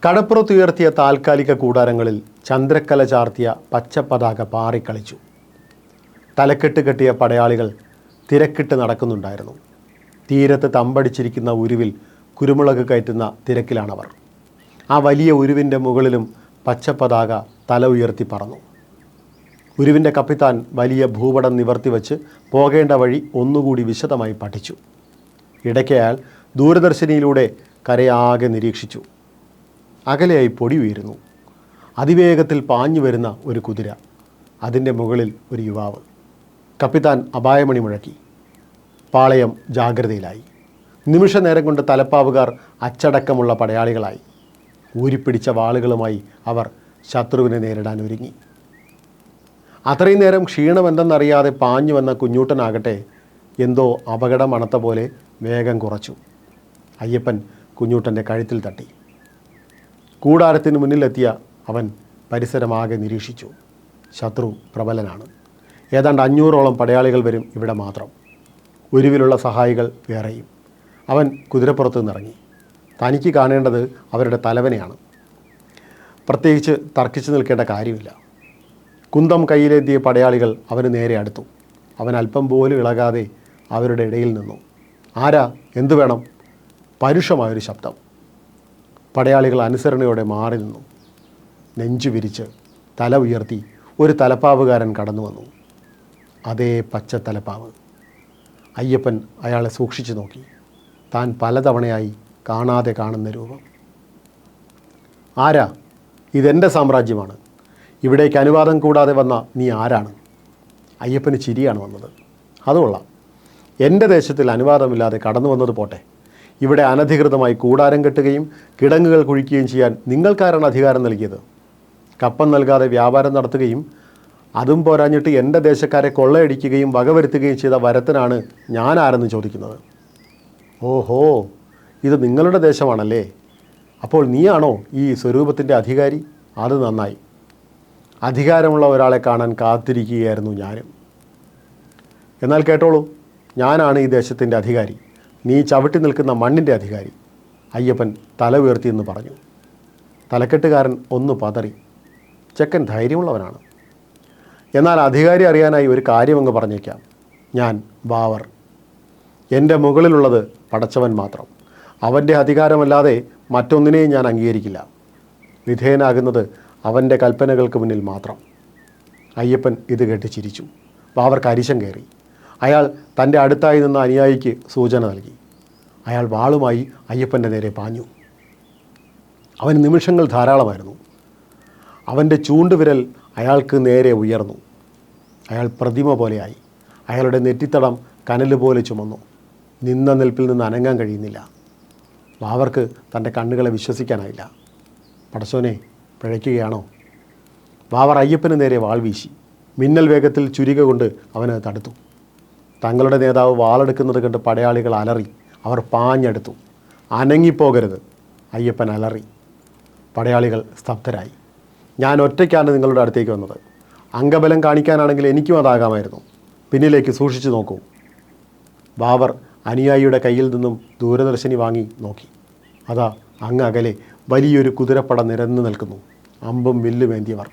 കടപ്പുറത്തുയർത്തിയ താൽക്കാലിക കൂടാരങ്ങളിൽ ചന്ദ്രക്കല ചാർത്തിയ പച്ചപ്പതാക പാറിക്കളിച്ചു. തലക്കെട്ട് കെട്ടിയ പടയാളികൾ തിരക്കിട്ട് നടക്കുന്നുണ്ടായിരുന്നു. തീരത്ത് തമ്പടിച്ചിരിക്കുന്ന ഉരുവിൽ കുരുമുളക് കയറ്റുന്ന തിരക്കിലാണവർ. ആ വലിയ ഉരുവിൻ്റെ മുകളിലും പച്ചപ്പതാക തല ഉയർത്തി പറന്നു. ഉരുവിൻ്റെ കപ്പിത്താൻ വലിയ ഭൂപടം നിവർത്തി വച്ച് പോകേണ്ട വഴി ഒന്നുകൂടി വിശദമായി പഠിച്ചു. ഇടയ്ക്ക് അയാൾ ദൂരദർശിനിയിലൂടെ കരയാകെ നിരീക്ഷിച്ചു. അകലെയായി പൊടി ഉയരുന്നു. അതിവേഗത്തിൽ പാഞ്ഞു വരുന്ന ഒരു കുതിര, അതിൻ്റെ മുകളിൽ ഒരു യുവാവ്. കപ്പിത്താൻ അപായമണി മുഴക്കി. പാളയം ജാഗ്രതയിലായി. നിമിഷ നേരം കൊണ്ട് തലപ്പാവുകാർ അച്ചടക്കമുള്ള പടയാളികളായി. ഊരിപ്പിടിച്ച വാളുകളുമായി അവർ ശത്രുവിനെ നേരിടാൻ ഒരുങ്ങി. അത്രയും നേരം ക്ഷീണമെന്തെന്നറിയാതെ പാഞ്ഞു വന്ന കുഞ്ഞൂട്ടനാകട്ടെ എന്തോ അപകടം മണത്ത പോലെ വേഗം കുറച്ചു. അയ്യപ്പൻ കുഞ്ഞൂട്ടൻ്റെ കഴുത്തിൽ തട്ടി. കൂടാരത്തിന് മുന്നിലെത്തിയ അവൻ പരിസരമാകെ നിരീക്ഷിച്ചു. ശത്രു പ്രബലനാണ്. ഏതാണ്ട് 500ഓളം പടയാളികൾ വരും ഇവിടെ മാത്രം. ഉരുവിലുള്ള സഹായികൾ വേറെയും. അവൻ കുതിരപ്പുറത്ത് നിന്നിറങ്ങി. തനിക്ക് കാണേണ്ടത് അവരുടെ തലവനെയാണ്. പ്രത്യേകിച്ച് തർക്കിച്ചു നിൽക്കേണ്ട കാര്യമില്ല. കുന്തം കയ്യിലേന്തിയ പടയാളികൾ അവന് നേരെ അടുത്തു. അവൻ അല്പം പോലും ഇളകാതെ അവരുടെ ഇടയിൽ നിന്നു. ആരാ, എന്തു വേണം? പരുഷമായൊരു ശബ്ദം. പടയാളികൾ അനുസരണയോടെ മാറി നിന്നു. നെഞ്ചു വിരിച്ച് തല ഉയർത്തി ഒരു തലപ്പാവുകാരൻ കടന്നു വന്നു. അതേ പച്ച തലപ്പാവ്. അയ്യപ്പൻ അയാളെ സൂക്ഷിച്ചു നോക്കി. താൻ പലതവണയായി കാണാതെ കാണുന്ന രൂപം. ആരാ? ഇതെൻ്റെ സാമ്രാജ്യമാണ്. ഇവിടേക്ക് അനുവാദം കൂടാതെ വന്ന നീ ആരാണ്? അയ്യപ്പന് ചിരിയാണ് വന്നത്. അതുകൊള്ളാം. എൻ്റെ ദേശത്തിൽ അനുവാദമില്ലാതെ കടന്നു വന്നത് പോട്ടെ, ഇവിടെ അനധികൃതമായി കൂടാരം കെട്ടുകയും കിടങ്ങുകൾ കുഴിക്കുകയും ചെയ്യാൻ നിങ്ങൾക്കാരാണ് അധികാരം നൽകിയത്? കപ്പം നൽകാതെ വ്യാപാരം നടത്തുകയും അതും പോരാഞ്ഞിട്ട് എൻ്റെ ദേശക്കാരെ കൊള്ളയടിക്കുകയും വകവരുത്തുകയും ചെയ്ത വരത്തനാണ് ഞാൻ ആരെന്ന് ചോദിക്കുന്നത്. ഓഹോ, ഇത് നിങ്ങളുടെ ദേശമാണല്ലേ? അപ്പോൾ നീയാണോ ഈ സ്വരൂപത്തിൻ്റെ അധികാരി? അത് നന്നായി. അധികാരമുള്ള ഒരാളെ കാണാൻ കാത്തിരിക്കുകയായിരുന്നു ഞാനും. എന്നാൽ കേട്ടോളൂ, ഞാനാണ് ഈ ദേശത്തിൻ്റെ അധികാരി. നീ ചവിട്ടി നിൽക്കുന്ന മണ്ണിൻ്റെ അധികാരി. അയ്യപ്പൻ തല ഉയർത്തിയെന്ന് പറഞ്ഞു. തലക്കെട്ടുകാരൻ ഒന്ന് പതറി. ചെക്കൻ ധൈര്യമുള്ളവനാണ്. എന്നാൽ അധികാരി അറിയാനായി ഒരു കാര്യമങ്ങ് പറഞ്ഞേക്കാം. ഞാൻ ബാവർ. എൻ്റെ മുകളിലുള്ളത് പടച്ചവൻ മാത്രം. അവൻ്റെ അധികാരമല്ലാതെ മറ്റൊന്നിനെയും ഞാൻ അംഗീകരിക്കില്ല. വിധേയനാകുന്നത് അവൻ്റെ കൽപ്പനകൾക്ക് മുന്നിൽ മാത്രം. അയ്യപ്പൻ ഇത് കേട്ട് ചിരിച്ചു. ബാവർക്ക് അരിശം കയറി. അയാൾ തൻ്റെ അടുത്തായി നിന്ന അനുയായിക്ക് സൂചന നൽകി. അയാൾ വാളുമായി അയ്യപ്പൻ്റെ നേരെ പാഞ്ഞു. അവന് നിമിഷങ്ങൾ ധാരാളമായിരുന്നു. അവൻ്റെ ചൂണ്ടുവിരൽ അയാൾക്ക് നേരെ ഉയർന്നു. അയാൾ പ്രതിമ പോലെയായി. അയാളുടെ നെറ്റിത്തടം കനല് പോലെ ചുമന്നു. നിന്ന നിൽപ്പിൽ നിന്ന് അനങ്ങാൻ കഴിയുന്നില്ല. ബാവർക്ക് തൻ്റെ കണ്ണുകളെ വിശ്വസിക്കാനായില്ല. പടച്ചോനെ, പിഴയ്ക്കുകയാണോ? ബാവർ അയ്യപ്പന് നേരെ വാൾ വീശി. മിന്നൽ വേഗത്തിൽ ചുരിക കൊണ്ട് അവന് തടുത്തു. തങ്ങളുടെ നേതാവ് വാളെടുക്കുന്നത് കണ്ട് പടയാളികൾ അലറി. അവർ പാഞ്ഞെടുത്തു. അനങ്ങിപ്പോകരുത്, അയ്യപ്പൻ അലറി. പടയാളികൾ സ്തബ്ധരായി. ഞാൻ ഒറ്റയ്ക്കാണ് നിങ്ങളുടെ അടുത്തേക്ക് വന്നത്. അംഗബലം കാണിക്കാനാണെങ്കിൽ എനിക്കും അതാകാമായിരുന്നു. പിന്നിലേക്ക് സൂക്ഷിച്ചു നോക്കൂ. ബാബർ അനുയായിയുടെ കയ്യിൽ നിന്നും ദൂരദർശിനി വാങ്ങി നോക്കി. അതാ അങ്ങ് അകലെ വലിയൊരു കുതിരപ്പട നിരന്നു നിൽക്കുന്നു. അമ്പും വില്ലുമേന്തിയവർ.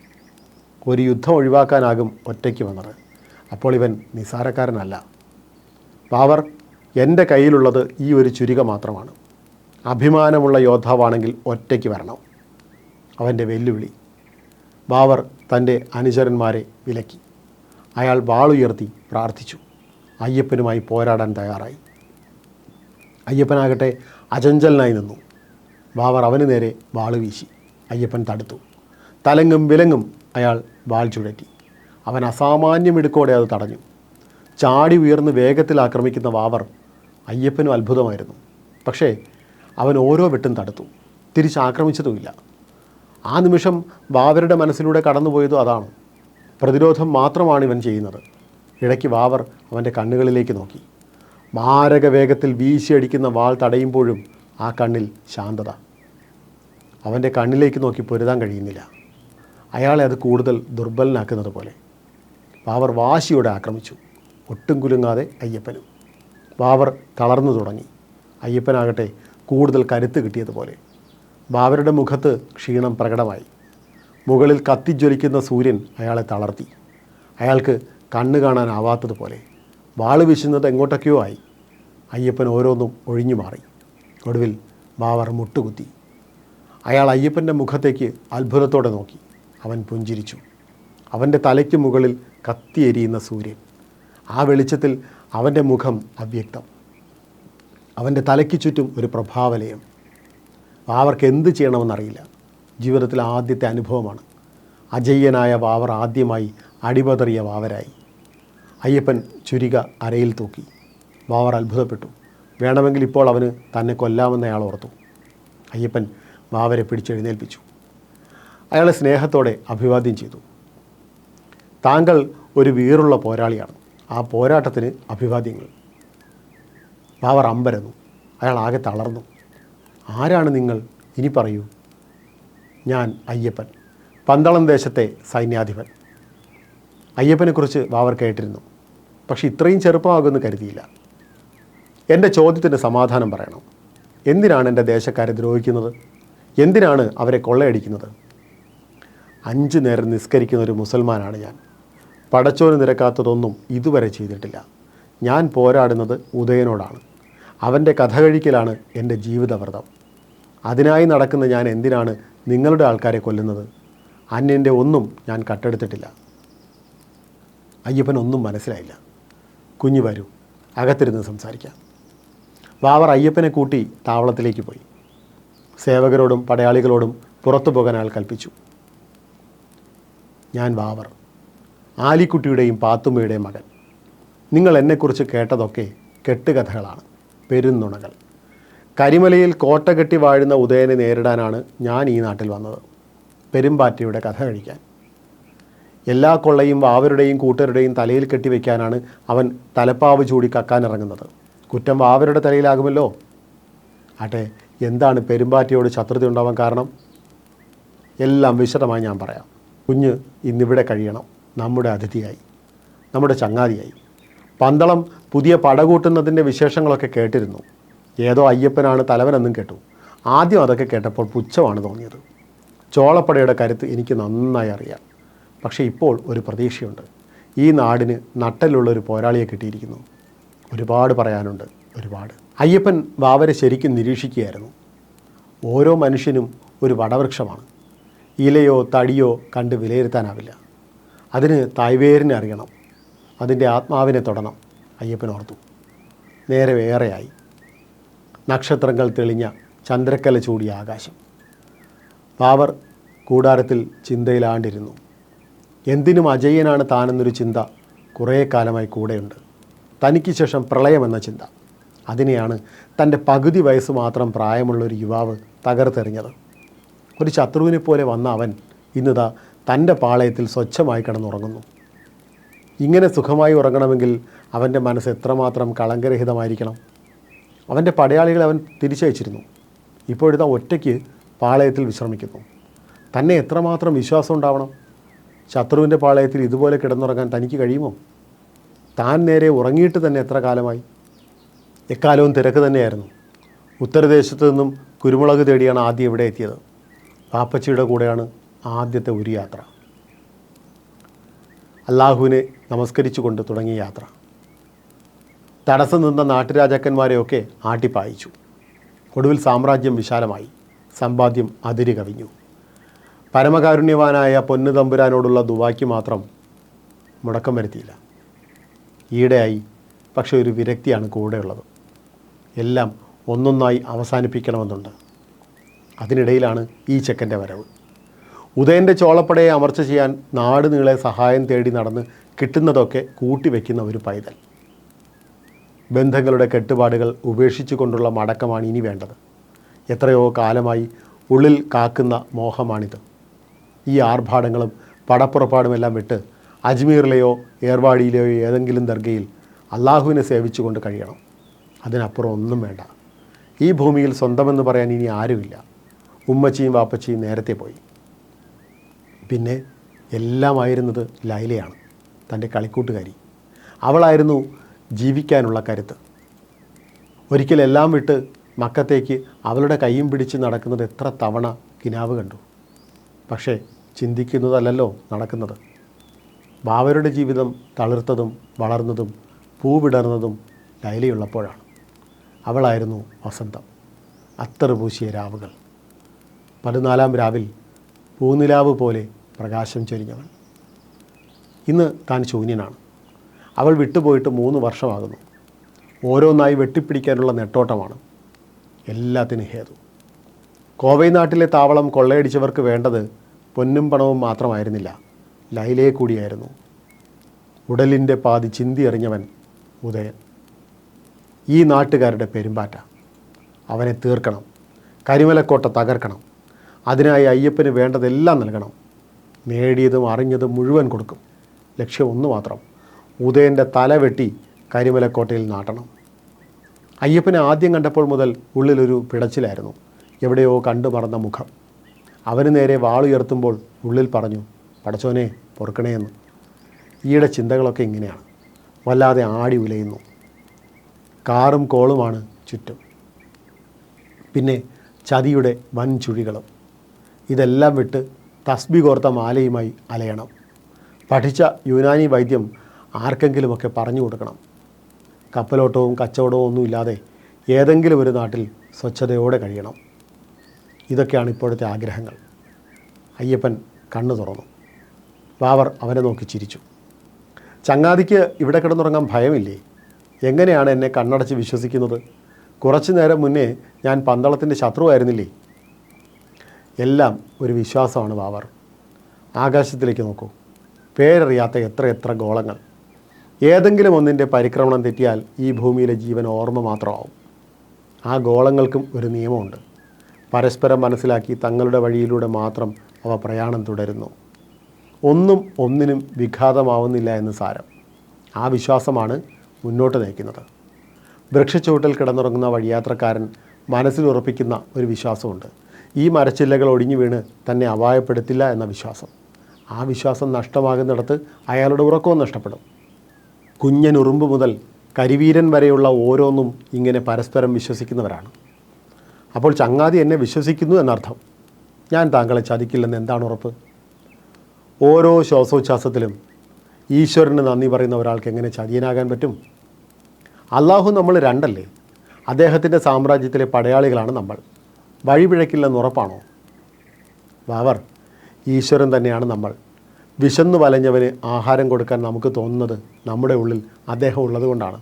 ഒരു യുദ്ധം ഒഴിവാക്കാനാകും ഒറ്റയ്ക്ക് വന്നത്. അപ്പോൾ ഇവൻ നിസാരക്കാരനല്ല. ബാബർ, എൻ്റെ കയ്യിലുള്ളത് ഈ ഒരു ചുരിക മാത്രമാണ്. അഭിമാനമുള്ള യോദ്ധാവാണെങ്കിൽ ഒറ്റയ്ക്ക് വരണം. അവൻ്റെ വെല്ലുവിളി. ബാബർ തൻ്റെ അനുചരന്മാരെ വിലക്കി. അയാൾ വാളുയർത്തി പ്രാർത്ഥിച്ചു. അയ്യപ്പനുമായി പോരാടാൻ തയ്യാറായി. അയ്യപ്പനാകട്ടെ അചഞ്ചലനായി നിന്നു. ബാബർ അവന് നേരെ വാള് വീശി. അയ്യപ്പൻ തടുത്തു. തലങ്ങും വിലങ്ങും അയാൾ വാൾ ചുഴറ്റി. അവൻ അസാമാന്യമിടുക്കോടെ അത് തടഞ്ഞു. ചാടി ഉയർന്ന് വേഗത്തിൽ ആക്രമിക്കുന്ന ബാബർ അയ്യപ്പനും അത്ഭുതമായിരുന്നു. പക്ഷേ അവൻ ഓരോ വെട്ടും തടുത്തു. തിരിച്ചാക്രമിച്ചതുമില്ല. ആ നിമിഷം ബാബറുടെ മനസ്സിലൂടെ കടന്നുപോയതും അതാണ്. പ്രതിരോധം മാത്രമാണ് ഇവൻ ചെയ്യുന്നത്. ഇടയ്ക്ക് ബാബർ അവൻ്റെ കണ്ണുകളിലേക്ക് നോക്കി. മാരക വേഗത്തിൽ വീശിയടിക്കുന്ന വാൾ തടയുമ്പോഴും ആ കണ്ണിൽ ശാന്തത. അവൻ്റെ കണ്ണിലേക്ക് നോക്കി പൊരുതാൻ കഴിയുന്നില്ല. അയാളെ അത് കൂടുതൽ ദുർബലനാക്കുന്നത് പോലെ. ബാബർ വാശിയോടെ ആക്രമിച്ചു. ഒട്ടും കുലുങ്ങാതെ അയ്യപ്പനും. ബാബർ തളർന്നു തുടങ്ങി. അയ്യപ്പനാകട്ടെ കൂടുതൽ കരുത്ത് കിട്ടിയതുപോലെ. ബാവരുടെ മുഖത്ത് ക്ഷീണം പ്രകടമായി. മുകളിൽ കത്തിജ്വലിക്കുന്ന സൂര്യൻ അയാളെ തളർത്തി. അയാൾക്ക് കണ്ണ് കാണാനാവാത്തതുപോലെ. വാള് വീശുന്നത് എങ്ങോട്ടൊക്കെയോ ആയി. അയ്യപ്പൻ ഓരോന്നും ഒഴിഞ്ഞു മാറി. ഒടുവിൽ ബാവർ മുട്ടുകുത്തി. അയാൾ അയ്യപ്പൻ്റെ മുഖത്തേക്ക് അത്ഭുതത്തോടെ നോക്കി. അവൻ പുഞ്ചിരിച്ചു. അവൻ്റെ തലയ്ക്ക് മുകളിൽ കത്തിയെരിയുന്ന സൂര്യൻ. ആ വെളിച്ചത്തിൽ അവൻ്റെ മുഖം അവ്യക്തം. അവൻ്റെ തലയ്ക്ക് ചുറ്റും ഒരു പ്രഭാവലയം. ബാവർക്ക് എന്ത് ചെയ്യണമെന്നറിയില്ല. ജീവിതത്തിൽ ആദ്യത്തെ അനുഭവമാണ്. അജയ്യനായ ബാവർ ആദ്യമായി അടിപതറിയ ബാവരായി. അയ്യപ്പൻ ചുരിക അരയിൽ തൂക്കി. ബാവർ അത്ഭുതപ്പെട്ടു. വേണമെങ്കിൽ ഇപ്പോൾ അവന് തന്നെ കൊല്ലാമെന്ന് അയാൾ ഓർത്തു. അയ്യപ്പൻ ബാവരെ പിടിച്ചെഴുന്നേൽപ്പിച്ചു. അയാളെ സ്നേഹത്തോടെ അഭിവാദ്യം ചെയ്തു. താങ്കൾ ഒരു വീറുള്ള പോരാളിയാണ്. ആ പോരാട്ടത്തിന് അഭിവാദ്യങ്ങൾ. ബാവർ അമ്പരന്നു. അയാൾ ആകെ തളർന്നു. ആരാണ് നിങ്ങൾ? ഇനി പറയൂ. ഞാൻ അയ്യപ്പൻ, പന്തളം ദേശത്തെ സൈന്യാധിപൻ. അയ്യപ്പനെക്കുറിച്ച് ബാവർ കേട്ടിരുന്നു. പക്ഷെ ഇത്രയും ചെറുപ്പമാകുമെന്ന് കരുതിയില്ല. എൻ്റെ ചോദ്യത്തിന് സമാധാനം പറയണം. എന്തിനാണ് എൻ്റെ ദേശക്കാരെ ദ്രോഹിക്കുന്നത്? എന്തിനാണ് അവരെ കൊള്ളയടിക്കുന്നത്? 5 നേരം നിസ്കരിക്കുന്ന ഒരു മുസൽമാനാണ് ഞാൻ. പടച്ചോന് നിരക്കാത്തതൊന്നും ഇതുവരെ ചെയ്തിട്ടില്ല. ഞാൻ പോരാടുന്നത് ഉദയനോടാണ്. അവൻ്റെ കഥ കഴിക്കലാണ് എൻ്റെ ജീവിതവ്രതം. അതിനായി നടക്കുന്ന ഞാൻ എന്തിനാണ് നിങ്ങളുടെ ആൾക്കാരെ കൊല്ലുന്നത്? അന്യൻ്റെ ഒന്നും ഞാൻ കട്ടെടുത്തിട്ടില്ല. അയ്യപ്പൻ ഒന്നും മനസ്സിലായില്ല. കുഞ്ഞു വരൂ, അകത്തിരുന്ന് സംസാരിക്കാം. ബാവർ അയ്യപ്പനെ കൂട്ടി താവളത്തിലേക്ക് പോയി. സേവകരോടും പടയാളികളോടും പുറത്തു പോകാൻ അയാൾ കൽപ്പിച്ചു. ഞാൻ ബാവർ, ആലിക്കുട്ടിയുടെയും പാത്തുമ്മയുടെയും മകൻ. നിങ്ങൾ എന്നെക്കുറിച്ച് കേട്ടതൊക്കെ കെട്ടുകഥകളാണ്, പെരുന്നുണകൾ. കരിമലയിൽ കോട്ട കെട്ടി വാഴുന്ന ഉദയനെ നേരിടാനാണ് ഞാൻ ഈ നാട്ടിൽ വന്നത്, പെരുമ്പാറ്റയുടെ കഥ കഴിക്കാൻ. എല്ലാ കൊള്ളയും വാവരുടെയും കൂട്ടരുടെയും തലയിൽ കെട്ടിവെക്കാനാണ് അവൻ തലപ്പാവ് ചൂടി കക്കാനിറങ്ങുന്നത്. കുറ്റം വാവരുടെ തലയിലാകുമല്ലോ. ആട്ടെ, എന്താണ് പെരുമ്പാറ്റയോട് ശത്രുത ഉണ്ടാവാൻ കാരണം? എല്ലാം വിശദമായി ഞാൻ പറയാം. കുഞ്ഞ് ഇന്നിവിടെ കഴിയണം. നമ്മുടെ അതിഥിയായി, നമ്മുടെ ചങ്ങാതിയായി. പന്തളം പുതിയ പടകൂട്ടുന്നതിൻ്റെ വിശേഷങ്ങളൊക്കെ കേട്ടിരുന്നു. ഏതോ അയ്യപ്പനാണ് തലവനെന്നും കേട്ടു. ആദ്യം അതൊക്കെ കേട്ടപ്പോൾ പുച്ഛമാണ് തോന്നിയത്. ചോളപ്പടയുടെ കരുത്ത് എനിക്ക് നന്നായി അറിയാം. പക്ഷേ ഇപ്പോൾ ഒരു പ്രതീക്ഷയുണ്ട്. ഈ നാടിന് നട്ടലുള്ളൊരു പോരാളിയെ കിട്ടിയിരിക്കുന്നു. ഒരുപാട് പറയാനുണ്ട്, ഒരുപാട്. അയ്യപ്പൻ ബാവരെ ശരിക്കും നിരീക്ഷിക്കുകയായിരുന്നു. ഓരോ മനുഷ്യനും ഒരു വടവൃക്ഷമാണ്. ഇലയോ തടിയോ കണ്ട് വിലയിരുത്താനാവില്ല. അതിന് തായ്വേരിനെ അറിയണം, അതിൻ്റെ ആത്മാവിനെ തൊടണം. അയ്യപ്പൻ ഓർത്തു. നേരെ വേറെയായി. നക്ഷത്രങ്ങൾ തെളിഞ്ഞ ചന്ദ്രക്കല ചൂടിയ ആകാശം. ബാവർ കൂടാരത്തിൽ ചിന്തയിലാണ്ടിരുന്നു. എന്തിനും അജയ്യനാണ് താനെന്നൊരു ചിന്ത കുറേ കാലമായി കൂടെയുണ്ട്. തനിക്ക് ശേഷം പ്രളയമെന്ന ചിന്ത. അതിനെയാണ് തൻ്റെ പകുതി വയസ്സ് മാത്രം പ്രായമുള്ളൊരു യുവാവ് തകർത്തെറിഞ്ഞത്. ഒരു ശത്രുവിനെ പോലെ വന്ന അവൻ ഇന്നിതാ തൻ്റെ പാളയത്തിൽ സ്വച്ഛമായി കിടന്നുറങ്ങുന്നു. ഇങ്ങനെ സുഖമായി ഉറങ്ങണമെങ്കിൽ അവൻ്റെ മനസ്സ് എത്രമാത്രം കളങ്കരഹിതമായിരിക്കണം. അവൻ്റെ പടയാളികളെ അവൻ തിരിച്ചയച്ചിരുന്നു. ഇപ്പോഴിതാ ഒറ്റയ്ക്ക് പാളയത്തിൽ വിശ്രമിക്കുന്നു. തന്നെ എത്രമാത്രം വിശ്വാസം ഉണ്ടാവണം. ശത്രുവിൻ്റെ പാളയത്തിൽ ഇതുപോലെ കിടന്നുറങ്ങാൻ തനിക്ക് കഴിയുമോ? താൻ നേരെ ഉറങ്ങിയിട്ട് തന്നെ എത്ര കാലമായി? എക്കാലവും തിരക്ക് തന്നെയായിരുന്നു. ഉത്തരദേശത്തു നിന്നും കുരുമുളക് തേടിയാണ് ആദ്യം ഇവിടെ എത്തിയത്. പാപ്പച്ചിയുടെ കൂടെയാണ് ആദ്യത്തെ ഒരു യാത്ര. അള്ളാഹുവിനെ നമസ്കരിച്ചുകൊണ്ട് തുടങ്ങിയ യാത്ര. തടസ്സം നിന്ന നാട്ടുരാജാക്കന്മാരെയൊക്കെ ആട്ടിപ്പായിച്ചു. ഒടുവിൽ സാമ്രാജ്യം വിശാലമായി. സമ്പാദ്യം അതിര് കവിഞ്ഞു. പരമകാരുണ്യവാനായ പൊന്നു തമ്പുരാനോടുള്ള ദുവായ്ക്ക് മാത്രം മുടക്കം വരുത്തിയില്ല. ഈടെയായി പക്ഷേ ഒരു വിരക്തിയാണ് കൂടെയുള്ളത്. എല്ലാം ഒന്നൊന്നായി അവസാനിപ്പിക്കണമെന്നുണ്ട്. അതിനിടയിലാണ് ഈ ചെക്കൻ്റെ വരവ്. ഉദയൻ്റെ ചോളപ്പടയെ അമർച്ച ചെയ്യാൻ നാട് നീളെ സഹായം തേടി നടന്ന് കിട്ടുന്നതൊക്കെ കൂട്ടിവെക്കുന്ന ഒരു പൈതൽ. ബന്ധങ്ങളുടെ കെട്ടുപാടുകൾ ഉപേക്ഷിച്ചു കൊണ്ടുള്ള മടക്കമാണ് ഇനി വേണ്ടത്. എത്രയോ കാലമായി ഉള്ളിൽ കാക്കുന്ന മോഹമാണിത്. ഈ ആർഭാടങ്ങളും പടപ്പുറപ്പാടുമെല്ലാം വിട്ട് അജ്മീറിലെയോ ഏർവാടിയിലെയോ ഏതെങ്കിലും ദർഗയിൽ അള്ളാഹുവിനെ സേവിച്ചുകൊണ്ട് കഴിയണം. അതിനപ്പുറം ഒന്നും വേണ്ട. ഈ ഭൂമിയിൽ സ്വന്തമെന്ന് പറയാൻ ഇനി ആരുമില്ല. ഉമ്മച്ചിയും വാപ്പച്ചിയും നേരത്തെ പോയി. പിന്നെ എല്ലാമായിരുന്നത് ലൈലയാണ്, തൻ്റെ കളിക്കൂട്ടുകാരി. അവളായിരുന്നു ജീവിക്കാനുള്ള കരുത്ത്. ഒരിക്കൽ എല്ലാം വിട്ട് മക്കത്തേക്ക് അവളുടെ കൈയും പിടിച്ച് നടക്കുന്നത് എത്ര തവണ കിനാവ് കണ്ടു. പക്ഷേ ചിന്തിക്കുന്നതല്ലല്ലോ നടക്കുന്നത്. ബാവരുടെ ജീവിതം തളിർത്തതും വളർന്നതും പൂവിടർന്നതും ലൈലയുള്ളപ്പോഴാണ്. അവളായിരുന്നു വസന്തം, അത്തർ പൂശിയ രാവുകൾ. 14-ാം രാവിൽ പൂനിലാവ് പോലെ പ്രകാശം ചൊരിഞ്ഞവൻ. ഇന്ന് താൻ ശൂന്യനാണ്. അവൾ വിട്ടുപോയിട്ട് 3 വർഷമാകുന്നു. ഓരോന്നായി വെട്ടിപ്പിടിക്കാനുള്ള നെട്ടോട്ടമാണ് എല്ലാത്തിനും ഹേതു. കോവൈ നാട്ടിലെ താവളം കൊള്ളയടിച്ചവർക്ക് വേണ്ടത് പൊന്നും പണവും മാത്രമായിരുന്നില്ല, ലൈലയെ കൂടിയായിരുന്നു. ഉടലിൻ്റെ പാതി ചിന്തി എറിഞ്ഞവൻ ഉദയൻ. ഈ നാട്ടുകാരുടെ പെരുമ്പാറ്റ. അവനെ തീർക്കണം, കരിമലക്കോട്ട തകർക്കണം. അതിനായി അയ്യപ്പന് വേണ്ടതെല്ലാം നൽകണം. നേടിയതും അറിഞ്ഞതും മുഴുവൻ കൊടുക്കും. ലക്ഷ്യം ഒന്ന് മാത്രം, ഉദയൻ്റെ തല വെട്ടി കരിമലക്കോട്ടയിൽ നാട്ടണം. അയ്യപ്പനെ ആദ്യം കണ്ടപ്പോൾ മുതൽ ഉള്ളിലൊരു പിടച്ചിലായിരുന്നു. എവിടെയോ കണ്ടു മറന്ന മുഖം. അവന് നേരെ വാളുയർത്തുമ്പോൾ ഉള്ളിൽ പറഞ്ഞു, പടച്ചോനെ പൊറുക്കണേയെന്ന്. ഈയിടെ ചിന്തകളൊക്കെ ഇങ്ങനെയാണ്, വല്ലാതെ ആടി ഉലയുന്നു. കാറും കോളുമാണ് ചുറ്റും, പിന്നെ ചതിയുടെ വൻ ചുഴികളും. ഇതെല്ലാം വിട്ട് തസ്ബി കോർത്ത മാലയുമായി അലയണം. പഠിച്ച യുനാനി വൈദ്യം ആർക്കെങ്കിലുമൊക്കെ പറഞ്ഞു കൊടുക്കണം. കപ്പലോട്ടവും കച്ചവടവും ഒന്നുമില്ലാതെ ഏതെങ്കിലും ഒരു നാട്ടിൽ സ്വച്ഛതയോടെ കഴിയണം. ഇതൊക്കെയാണ് ഇപ്പോഴത്തെ ആഗ്രഹങ്ങൾ. അയ്യപ്പൻ കണ്ണു തുറന്നു. ബാവർ അവനെ നോക്കി ചിരിച്ചു. ചങ്ങാതിക്ക് ഇവിടെ കിടന്നുറങ്ങാൻ ഭയമില്ലേ? എങ്ങനെയാണ് എന്നെ കണ്ണടച്ച് വിശ്വസിക്കുന്നത്? കുറച്ചു നേരം മുന്നേ ഞാൻ പന്തളത്തിൻ്റെ ശത്രുവായിരുന്നില്ലേ? എല്ലാം ഒരു വിശ്വാസമാണ് ബാവർ. ആകാശത്തിലേക്ക് നോക്കൂ, പേരറിയാത്ത എത്ര ഗോളങ്ങൾ. ഏതെങ്കിലും ഒന്നിൻ്റെ പരിക്രമണം തെറ്റിയാൽ ഈ ഭൂമിയിലെ ജീവൻ ഓർമ്മ മാത്രമാവും. ആ ഗോളങ്ങൾക്കും ഒരു നിയമമുണ്ട്. പരസ്പരം മനസ്സിലാക്കി തങ്ങളുടെ വഴിയിലൂടെ മാത്രം അവ പ്രയാണം തുടരുന്നു. ഒന്നും ഒന്നിനും വിഘാതമാവുന്നില്ല എന്ന് സാരം. ആ വിശ്വാസമാണ് മുന്നോട്ട് നയിക്കുന്നത്. വൃക്ഷച്ചുവട്ടിൽ കിടന്നുറങ്ങുന്ന വഴിയാത്രക്കാരൻ മനസ്സിൽ ഉറപ്പിക്കുന്ന ഒരു വിശ്വാസമുണ്ട്. ഈ മരച്ചില്ലകൾ ഒടിഞ്ഞു വീണ് തന്നെ അപായപ്പെടുത്തില്ല എന്ന വിശ്വാസം. ആ വിശ്വാസം നഷ്ടമാകുന്നിടത്ത് അയാളുടെ ഉറക്കവും നഷ്ടപ്പെടും. കുഞ്ഞനുറുമ്പ് മുതൽ കരിവീരൻ വരെയുള്ള ഓരോന്നും ഇങ്ങനെ പരസ്പരം വിശ്വസിക്കുന്നവരാണ്. അപ്പോൾ ചങ്ങാതി എന്നെ വിശ്വസിക്കുന്നു എന്നർത്ഥം. ഞാൻ താങ്കളെ ചതിക്കില്ലെന്ന് എന്താണ് ഉറപ്പ്? ഓരോ ശ്വാസോച്ഛ്വാസത്തിലും ഈശ്വരന് നന്ദി പറയുന്ന ഒരാൾക്ക് എങ്ങനെ ചതിയനാകാൻ പറ്റും? അള്ളാഹു നമ്മൾ രണ്ടല്ലേ? അദ്ദേഹത്തിൻ്റെ സാമ്രാജ്യത്തിലെ പടയാളികളാണ് നമ്മൾ. വഴിപിഴക്കില്ലെന്ന് ഉറപ്പാണോ? ബാവർ, ഈശ്വരൻ തന്നെയാണ് നമ്മൾ. വിശന്നു വലഞ്ഞവന് ആഹാരം കൊടുക്കാൻ നമുക്ക് തോന്നുന്നത് നമ്മുടെ ഉള്ളിൽ അദ്ദേഹം ഉള്ളതുകൊണ്ടാണ്.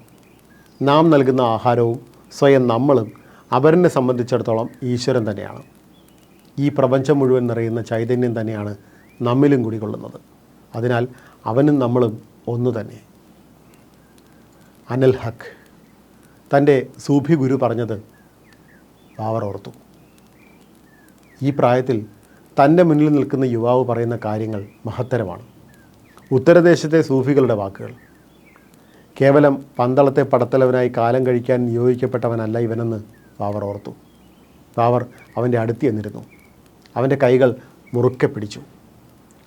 നാം നൽകുന്ന ആഹാരവും സ്വയം നമ്മളും അവരനെ സംബന്ധിച്ചിടത്തോളം ഈശ്വരൻ തന്നെയാണ്. ഈ പ്രപഞ്ചം മുഴുവൻ നിറയുന്ന ചൈതന്യം തന്നെയാണ് നമ്മിലും കുടികൊള്ളുന്നത്. അതിനാൽ അവനും നമ്മളും ഒന്നു തന്നെ. അനൽ ഹക്ക് തൻ്റെ സൂഫി ഗുരു പറഞ്ഞത് ബാവർ ഓർത്തു. ഈ പ്രായത്തിൽ തൻ്റെ മുന്നിൽ നിൽക്കുന്ന യുവാവ് പറയുന്ന കാര്യങ്ങൾ മഹത്തരമാണ്. ഉത്തരദേശത്തെ സൂഫികളുടെ വാക്കുകൾ. കേവലം പന്തളത്തെ പടത്തലവനായി കാലം കഴിക്കാൻ നിയോഗിക്കപ്പെട്ടവനല്ല ഇവനെന്ന് ബാവർ ഓർത്തു. ബാവർ അവൻ്റെ അടുത്ത് ചെന്നിരുന്നു. അവൻ്റെ കൈകൾ മുറുക്കെ പിടിച്ചു.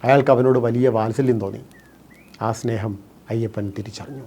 അയാൾക്ക് അവനോട് വലിയ വാത്സല്യം തോന്നി. ആ സ്നേഹം അയ്യപ്പൻ തിരിച്ചറിഞ്ഞു.